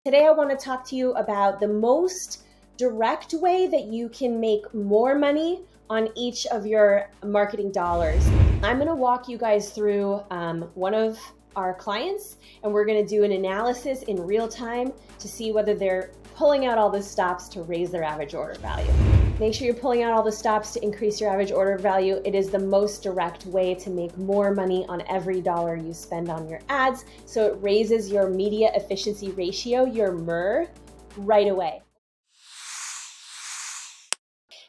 Today, I want to talk to you about the most direct way that you can make more money on each of your marketing dollars. I'm going to walk you guys through one of our clients, and we're going to do an analysis in real time to see whether they're pulling out all the stops to raise their average order value. Make sure you're pulling out all the stops to increase your average order value. It is the most direct way to make more money on every dollar you spend on your ads. So it raises your media efficiency ratio, your MER, right away.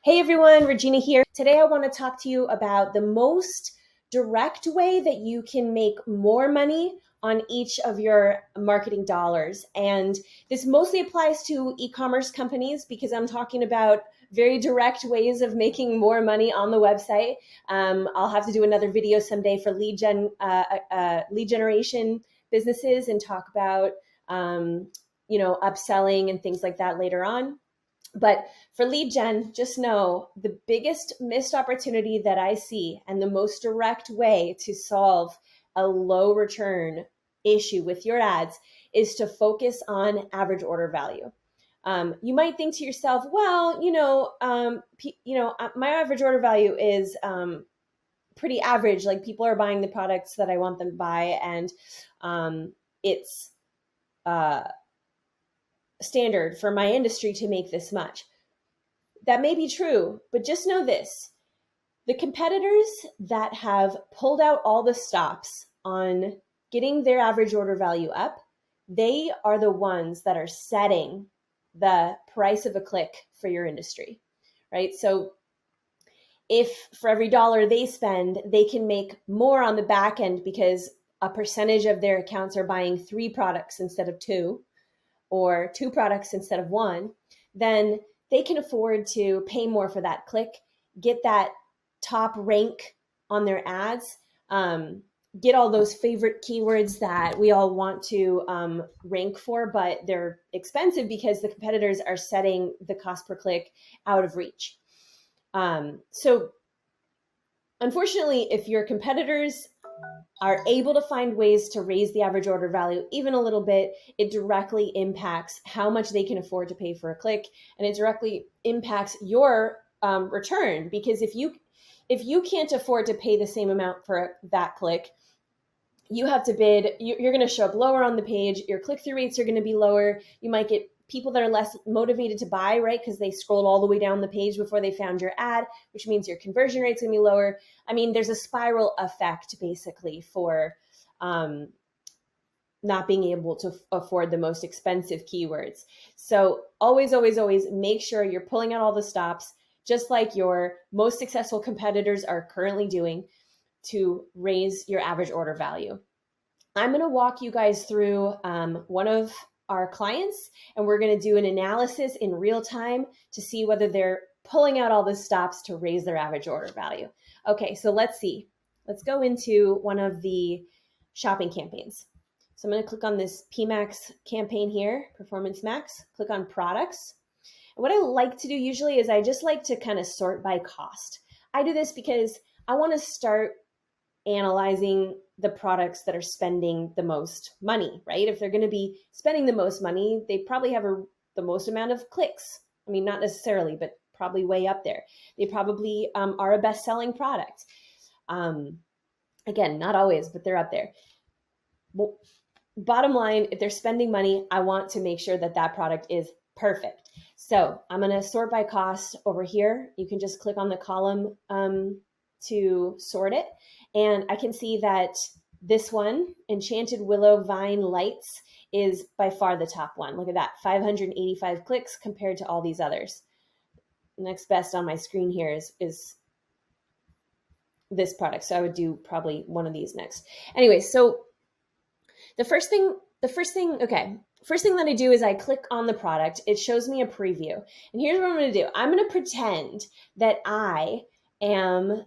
Hey everyone, Regina here. Today I want to talk to you about the most direct way that you can make more money on each of your marketing dollars. And this mostly applies to e-commerce companies because I'm talking about very direct ways of making more money on the website. I'll have to do another video someday for lead generation businesses and talk about upselling and things like that later on. But for lead gen, just know the biggest missed opportunity that I see and the most direct way to solve a low return issue with your ads is to focus on average order value. You might think to yourself, well, my average order value is pretty average. Like people are buying the products that I want them to buy, and it's standard for my industry to make this much. That may be true, but just know this. The competitors that have pulled out all the stops on getting their average order value up, they are the ones that are setting the price of a click for your industry, right? So if for every dollar they spend, they can make more on the back end because a percentage of their accounts are buying 3 products instead of 2, or 2 products instead of 1, then they can afford to pay more for that click, get that top rank on their ads, get all those favorite keywords that we all want to rank for, but they're expensive because the competitors are setting the cost per click out of reach. So unfortunately, if your competitors are able to find ways to raise the average order value even a little bit, it directly impacts how much they can afford to pay for a click, and it directly impacts your return, because if you can't afford to pay the same amount for that click, you have to bid, you're going to show up lower on the page, your click-through rates are going to be lower, you might get people that are less motivated to buy, right? Because they scrolled all the way down the page before they found your ad, which means your conversion rate's gonna be lower. I mean, there's a spiral effect basically for not being able to afford the most expensive keywords. So always, always, always make sure you're pulling out all the stops, just like your most successful competitors are currently doing, to raise your average order value. I'm gonna walk you guys through one of our clients, and we're going to do an analysis in real time to see whether they're pulling out all the stops to raise their average order value. Okay, so let's see. Let's go into one of the shopping campaigns. So I'm going to click on this PMax campaign here, Performance Max, click on products. And what I like to do usually is I just like to kind of sort by cost. I do this because I want to start analyzing the products that are spending the most money, right? If they're going to be spending the most money, they probably have the most amount of clicks. I mean, not necessarily, but probably way up there. They probably are a best-selling product. Again, not always, but they're up there. Well, bottom line, if they're spending money, I want to make sure that that product is perfect. So I'm going to sort by cost over here. You can just click on the column to sort it. And I can see that this one, Enchanted Willow Vine Lights, is by far the top one. Look at that, 585 clicks compared to all these others. The next best on my screen here is this product. So I would do probably one of these next. Anyway, so the first thing that I do is I click on the product. It shows me a preview. And here's what I'm going to do. I'm going to pretend that I am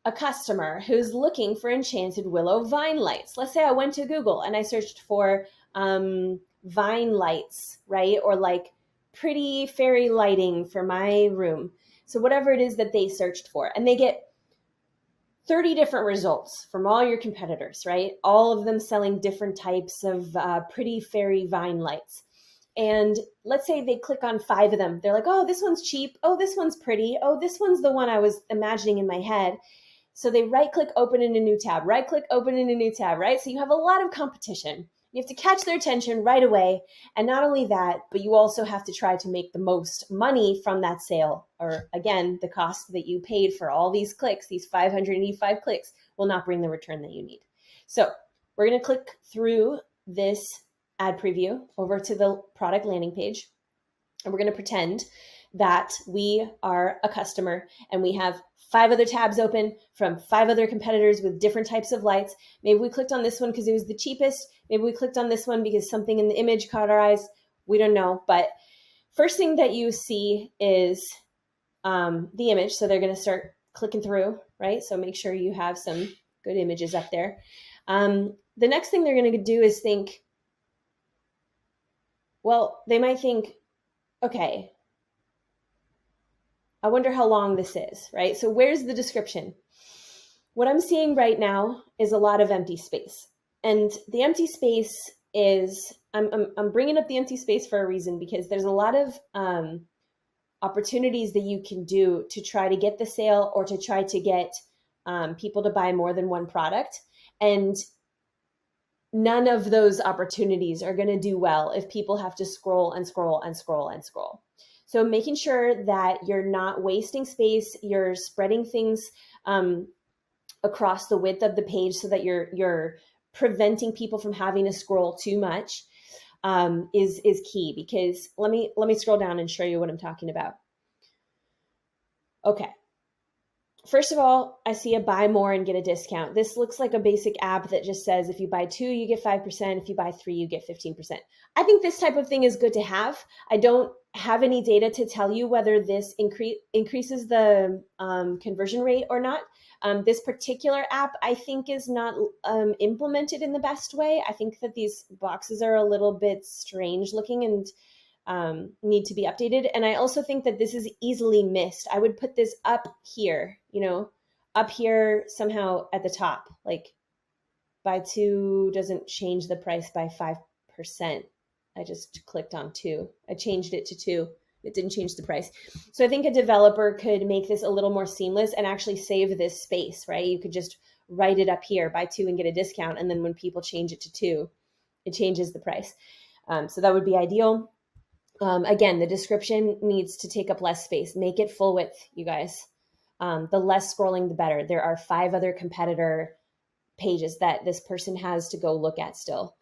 a customer who's looking for Enchanted Willow Vine Lights. Let's say I went to Google and I searched for vine lights, right? Or like pretty fairy lighting for my room. So whatever it is that they searched for, and they get 30 different results from all your competitors, right? All of them selling different types of pretty fairy vine lights. And let's say they click on 5 of them. They're like, oh, this one's cheap. Oh, this one's pretty. Oh, this one's the one I was imagining in my head. So they right click, open in a new tab, right click, open in a new tab, right? So you have a lot of competition. You have to catch their attention right away. And not only that, but you also have to try to make the most money from that sale. Or again, the cost that you paid for all these clicks, these 585 clicks, will not bring the return that you need. So we're going to click through this ad preview over to the product landing page. And we're going to pretend that we are a customer and we have 5 other tabs open from 5 other competitors with different types of lights. Maybe we clicked on this one because it was the cheapest. Maybe we clicked on this one because something in the image caught our eyes. We don't know. But first thing that you see is the image. So they're going to start clicking through, right? So make sure you have some good images up there. The next thing they're going to do is think, well, they might think, okay, I wonder how long this is, right? So where's the description? What I'm seeing right now is a lot of empty space. And the empty space is, I'm bringing up the empty space for a reason, because there's a lot of opportunities that you can do to try to get the sale or to try to get people to buy more than one product. And none of those opportunities are going to do well if people have to scroll and scroll and scroll and scroll. So making sure that you're not wasting space, you're spreading things across the width of the page so that you're preventing people from having to scroll too much is key. Because let me scroll down and show you what I'm talking about. Okay. First of all, I see a buy more and get a discount. This looks like a basic app that just says if you buy 2, you get 5%. If you buy 3, you get 15%. I think this type of thing is good to have. I don't have any data to tell you whether this increases the conversion rate or not. This particular app, I think, is not implemented in the best way. I think that these boxes are a little bit strange looking and need to be updated. And I also think that this is easily missed. I would put this up here, up here somehow at the top, like buy 2 doesn't change the price by 5%. I just clicked on 2. I changed it to 2. It didn't change the price. So I think a developer could make this a little more seamless and actually save this space, right? You could just write it up here, buy 2 and get a discount. And then when people change it to 2, it changes the price. So that would be ideal. Again, the description needs to take up less space. Make it full width, you guys. The less scrolling, the better. There are 5 other competitor pages that this person has to go look at still.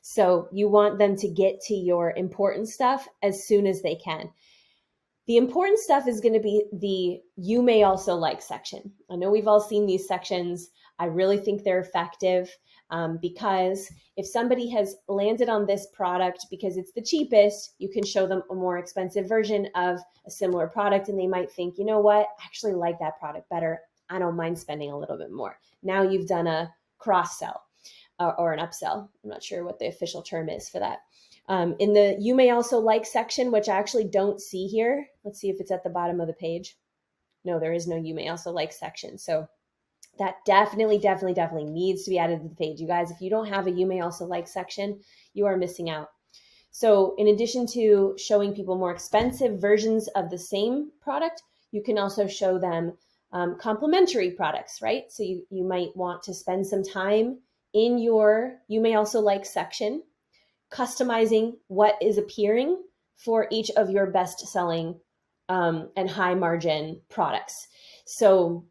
So you want them to get to your important stuff as soon as they can. The important stuff is going to be the you may also like section. I know we've all seen these sections. I really think they're effective because if somebody has landed on this product because it's the cheapest, you can show them a more expensive version of a similar product and they might think, you know what, I actually like that product better. I don't mind spending a little bit more. Now you've done a cross sell or an upsell. I'm not sure what the official term is for that. In the you may also like section, which I actually don't see here. Let's see if it's at the bottom of the page. No, there is no you may also like section. So that definitely needs to be added to the page. You guys, if you don't have a you may also like section, you are missing out. So in addition to showing people more expensive versions of the same product, you can also show them complementary products, right? So you might want to spend some time in your you may also like section, customizing what is appearing for each of your best selling and high margin products. So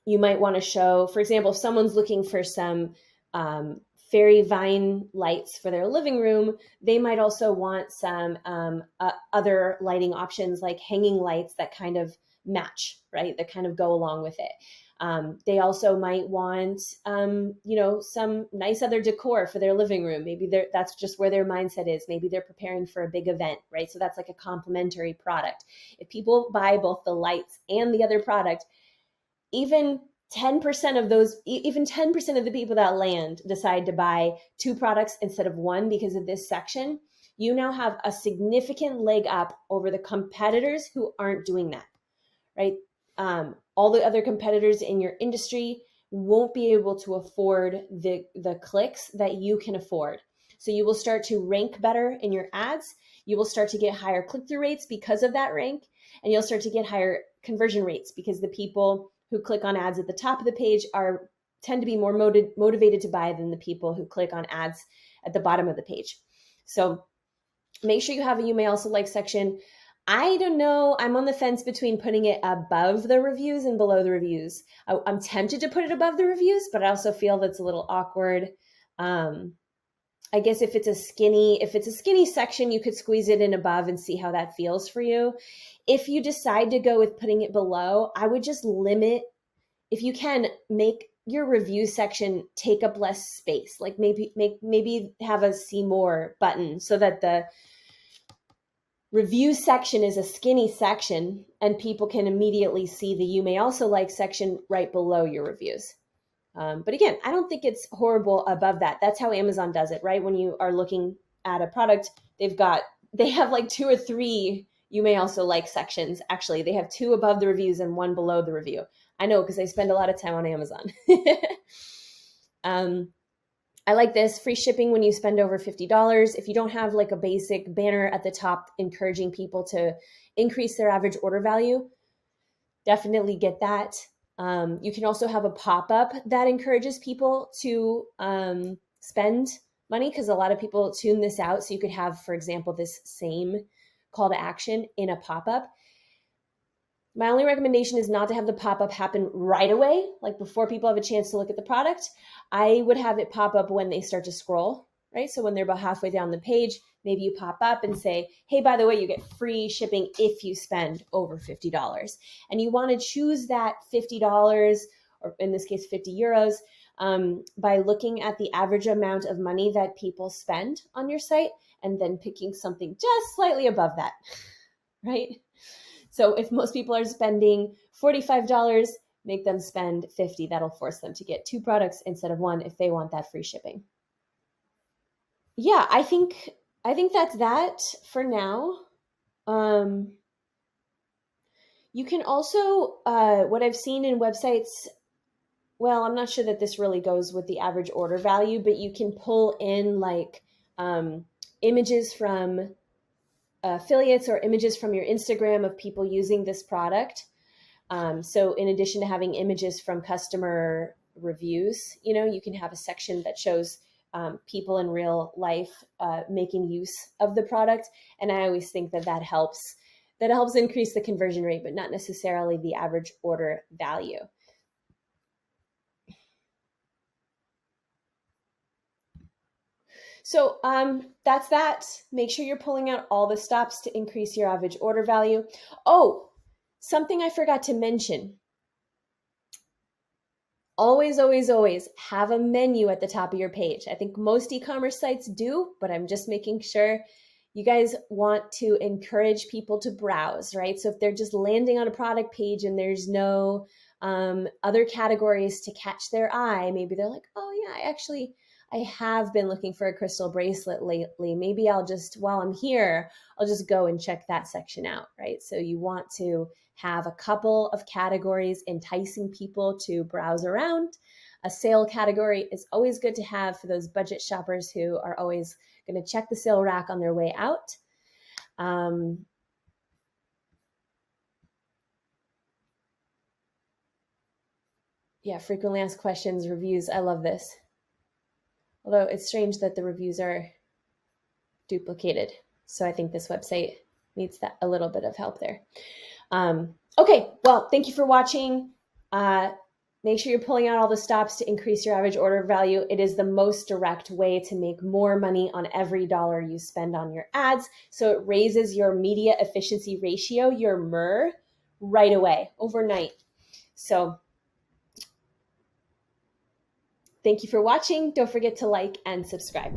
you might want to show, for example, if someone's looking for some fairy vine lights for their living room, they might also want some other lighting options like hanging lights that kind of match, right? That kind of go along with it. They also might want, some nice other decor for their living room. Maybe that's just where their mindset is. Maybe they're preparing for a big event, right? So that's like a complementary product. If people buy both the lights and the other product, even 10% of those, even 10% of the people that land decide to buy 2 products instead of 1 because of this section, you now have a significant leg up over the competitors who aren't doing that, right? All the other competitors in your industry won't be able to afford the clicks that you can afford. So you will start to rank better in your ads. You will start to get higher click-through rates because of that rank, and you'll start to get higher conversion rates because the people who click on ads at the top of the page tend to be more motivated to buy than the people who click on ads at the bottom of the page. So make sure you have a you may also like section. I don't know. I'm on the fence between putting it above the reviews and below the reviews. I'm tempted to put it above the reviews, but I also feel that's a little awkward. I guess if it's a skinny section, you could squeeze it in above and see how that feels for you. If you decide to go with putting it below, I would just limit, if you can, make your review section take up less space. Like maybe have a see more button so that the review section is a skinny section and people can immediately see the you may also like section right below your reviews. But again, I don't think it's horrible above that. That's how Amazon does it, right? When you are looking at a product, they have like 2 or 3 you may also like sections. Actually, they have 2 above the reviews and 1 below the review. I know because I spend a lot of time on Amazon. I like this, free shipping when you spend over $50. If you don't have like a basic banner at the top encouraging people to increase their average order value, definitely get that. You can also have a pop-up that encourages people to spend money, because a lot of people tune this out. So you could have, for example, this same call to action in a pop-up. My only recommendation is not to have the pop-up happen right away, like before people have a chance to look at the product. I would have it pop up when they start to scroll, right? So when they're about halfway down the page, maybe you pop up and say, hey, by the way, you get free shipping if you spend over $50. And you want to choose that $50, or in this case, 50 euros, by looking at the average amount of money that people spend on your site and then picking something just slightly above that, right? So if most people are spending $45, make them spend $50. That'll force them to get 2 products instead of 1 if they want that free shipping. Yeah, I think that's that for now. You can also, what I've seen in websites, well, I'm not sure that this really goes with the average order value, but you can pull in like images from affiliates or images from your Instagram of people using this product. So in addition to having images from customer reviews, you can have a section that shows people in real life making use of the product. And I always think that helps increase the conversion rate, but not necessarily the average order value. So that's that. Make sure you're pulling out all the stops to increase your average order value. Oh, something I forgot to mention. Always, always, always have a menu at the top of your page. I think most e-commerce sites do, but I'm just making sure. You guys want to encourage people to browse, right? So if they're just landing on a product page and there's no other categories to catch their eye, maybe they're like, oh yeah, I have been looking for a crystal bracelet lately. Maybe while I'm here, I'll just go and check that section out, right? So you want to have a couple of categories enticing people to browse around. A sale category is always good to have for those budget shoppers who are always going to check the sale rack on their way out. Yeah, frequently asked questions, reviews. I love this. Although it's strange that the reviews are duplicated. So I think this website needs a little bit of help there. Okay, well, thank you for watching. Make sure you're pulling out all the stops to increase your average order value. It is the most direct way to make more money on every dollar you spend on your ads. So it raises your media efficiency ratio, your MER, right away, overnight. So thank you for watching. Don't forget to like and subscribe.